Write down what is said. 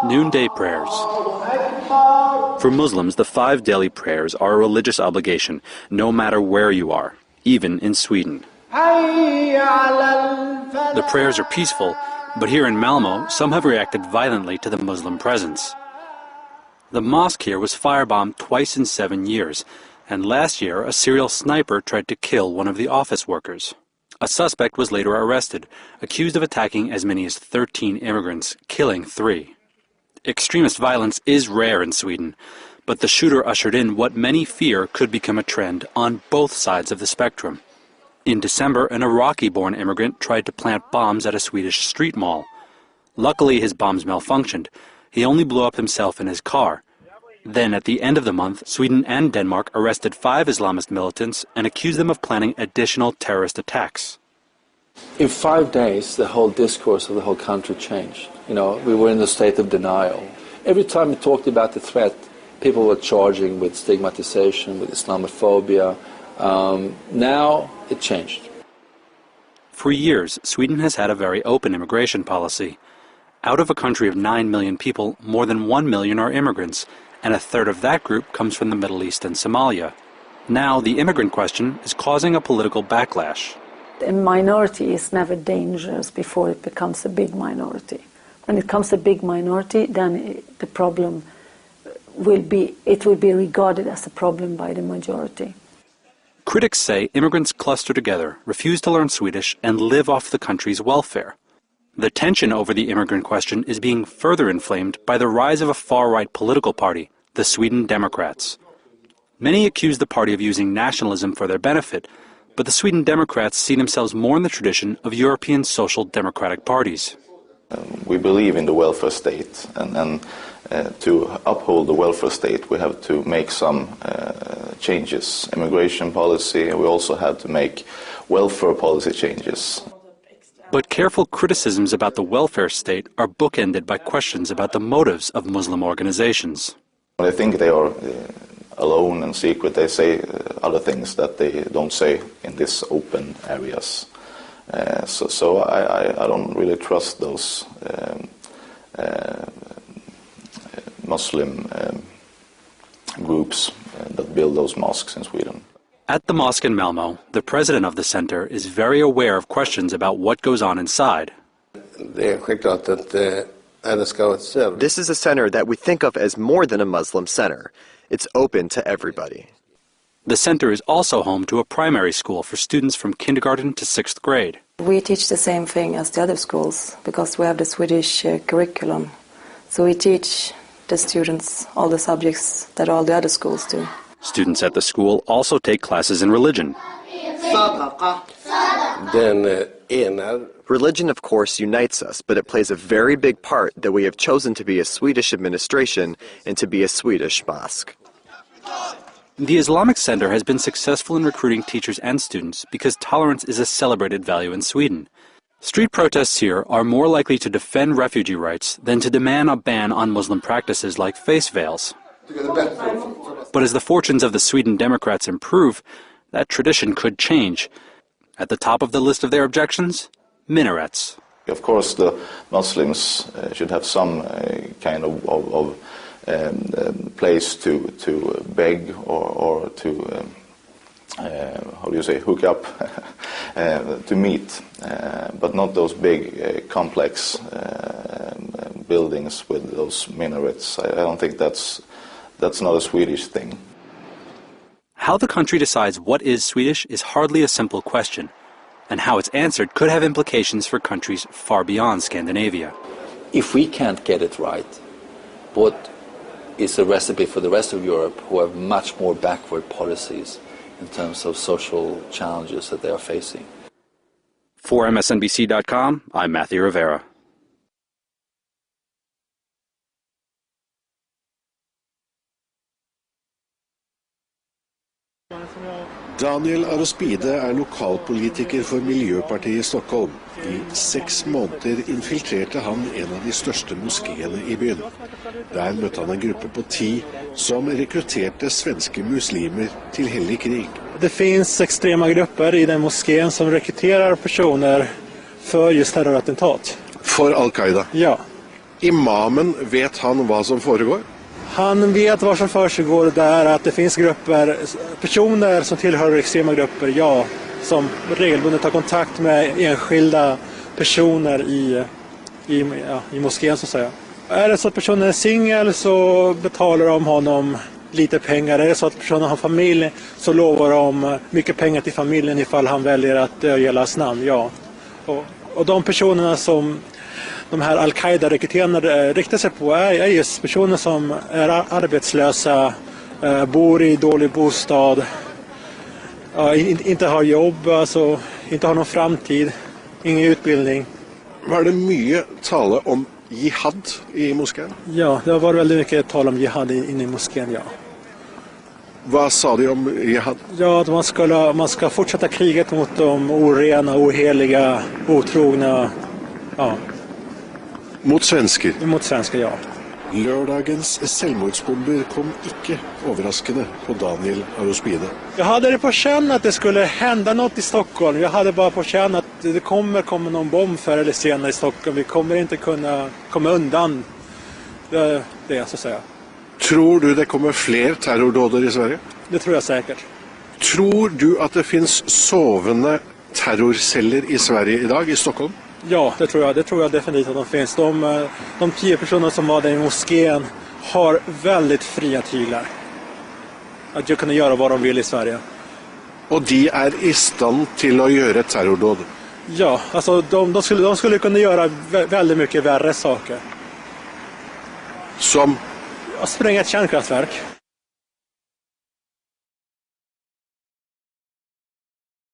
Noonday prayers. For Muslims, the 5 daily prayers are a religious obligation, no matter where you are, even in Sweden. The prayers are peaceful, but here in Malmö, some have reacted violently to the Muslim presence. The mosque here was firebombed twice in 7 years, and last year a serial sniper tried to kill one of the office workers. A suspect was later arrested, accused of attacking as many as 13 immigrants, killing 3. Extremist violence is rare in Sweden, but the shooter ushered in what many fear could become a trend on both sides of the spectrum. In December, an Iraqi-born immigrant tried to plant bombs at a Swedish street mall. Luckily, his bombs malfunctioned. He only blew up himself and his car. Then, at the end of the month, Sweden and Denmark arrested 5 Islamist militants and accused them of planning additional terrorist attacks. In 5 days, the whole discourse of the whole country changed. We were in a state of denial. Every time we talked about the threat, people were charging with stigmatization, with Islamophobia. Now it changed. For years, Sweden has had a very open immigration policy. Out of a country of 9 million people, more than 1 million are immigrants, and a third of that group comes from the Middle East and Somalia. Now, the immigrant question is causing a political backlash. A minority is never dangerous before it becomes a big minority. When it comes a big minority, then the problem will be regarded as a problem by the majority. Critics say immigrants cluster together, refuse to learn Swedish, and live off the country's welfare. The tension over the immigrant question is being further inflamed by the rise of a far-right political party, the Sweden Democrats. Many accuse the party of using nationalism for their benefit, but the Sweden Democrats see themselves more in the tradition of European social democratic parties. We believe in the welfare state, and to uphold the welfare state we have to make some changes. Immigration policy, and we also have to make welfare policy changes. But careful criticisms about the welfare state are bookended by questions about the motives of Muslim organizations. I think they are alone and secret. They say other things that they don't say in these open areas. So I don't really trust those Muslim groups that build those mosques in Sweden. At the mosque in Malmö, the president of the center is very aware of questions about what goes on inside. This is a center that we think of as more than a Muslim center. It's open to everybody. The center is also home to a primary school for students from kindergarten to 6th grade. We teach the same thing as the other schools because we have the Swedish curriculum. So we teach the students all the subjects that all the other schools do. Students at the school also take classes in religion. Religion, of course, unites us, but it plays a very big part that we have chosen to be a Swedish administration and to be a Swedish mosque. The Islamic Center has been successful in recruiting teachers and students because tolerance is a celebrated value in Sweden. Street protests here are more likely to defend refugee rights than to demand a ban on Muslim practices like face veils. But as the fortunes of the Sweden Democrats improve, that tradition could change. At the top of the list of their objections, minarets. Of course, the Muslims should have some kind of place to beg or to hook up to meet, but not those big complex buildings with those minarets. I don't think that's not a Swedish thing. How the country decides what is Swedish is hardly a simple question, and how it's answered could have implications for countries far beyond Scandinavia. If we can't get it right, what is a recipe for the rest of Europe who have much more backward policies in terms of social challenges that they are facing? For MSNBC.com, I'm Matthew Rivera. Daniel Arospide lokalpolitiker for Miljøpartiet i Stockholm. I 6 måneder infiltrerte han en av de største moskéene i byen. Der møtte han en gruppe på 10 som rekrutterte svenske muslimer til hellig krig. Det finns extrema grupper i den moskén som rekryterar personer för just terrorattentat. For Al Qaida? Ja. Imamen, vet han hva som foregår? Han vet vad som försiggår där, att det finns grupper, personer som tillhör extrema grupper, ja, som regelbundet tar kontakt med enskilda personer i moskén så att säga. Är det så att personen är singel så betalar de honom lite pengar. Är det så att personen har familj så lovar de mycket pengar till familjen ifall han väljer att dölja hans namn, ja. Och de personerna som de här Al-Qaida-rekryterarna riktar sig på är just personer som är arbetslösa, bor i dålig bostad, inte har jobb, alltså inte har någon framtid, ingen utbildning. Var det mye tale om jihad i moskén? Ja, det har varit väldigt mycket tal om jihad inne i moskén, ja. Hva sa de om jihad? Ja, att man ska fortsätta kriget mot de orena, oheliga, otrogna, ja. Mot svensker? Mot svensker, ja. Lørdagens selvmordsbomber kom ikke overraskende på Daniel Arospide. Jag hade det på känn att det skulle hända något i Stockholm. Jag hade bara på känn att det kommer någon bomb förr eller senare i Stockholm. Vi kommer inte kunna komma undan det så att säga. Tror du det kommer fler terrordåder i Sverige? Det tror jag säkert. Tror du at det finns sovende terrorceller i Sverige i dag, i Stockholm? Ja, det tror jag definitivt att de finns. De 10 personer som var där i moskén har väldigt fria tyglar. Att kunna göra vad de vill i Sverige. Og de er i stand til å gjøre terrordåd? Ja, alltså de skulle kunna göra väldigt mycket värre saker. Som? Spränga ett kärnkraftverk.